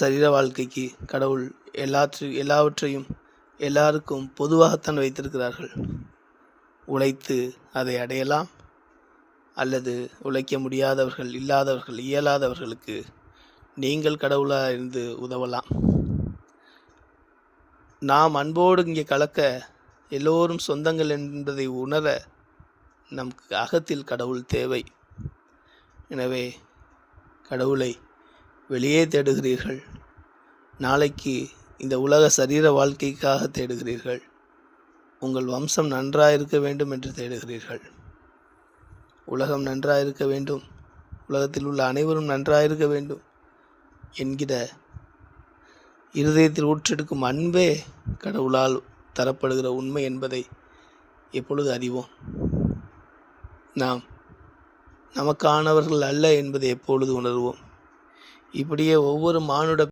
சரீர வாழ்க்கைக்கு கடவுள் எல்லாவற்றையும் எல்லாருக்கும் பொதுவாகத்தான் வைத்திருக்கிறார்கள். உழைத்து அதை அடையலாம், அல்லது உழைக்க முடியாதவர்கள், இல்லாதவர்கள், இயலாதவர்களுக்கு நீங்கள் கடவுளாக இருந்து உதவலாம். நாம் அன்போடு இங்கே கலக்க எல்லோரும் சொந்தங்கள் என்பதை உணர நமக்கு அகத்தில் கடவுள் தேவை. எனவே கடவுளை வெளியே தேடுகிறீர்கள், நாளைக்கு இந்த உலக சரீர வாழ்க்கைக்காக தேடுகிறீர்கள், உங்கள் வம்சம் நன்றாயிருக்க வேண்டும் என்று தேடுகிறீர்கள். உலகம் நன்றாயிருக்க வேண்டும், உலகத்தில் உள்ள அனைவரும் நன்றாயிருக்க வேண்டும் என்கிற இருதயத்தில் ஊற்றெடுக்கும் அன்பே கடவுளால் தரப்படுகிற உண்மை என்பதை எப்பொழுது அறிவோம்? நாம் நமக்கானவர்கள் அல்ல என்பதை எப்பொழுது உணர்வோம்? இப்படியே ஒவ்வொரு மானுட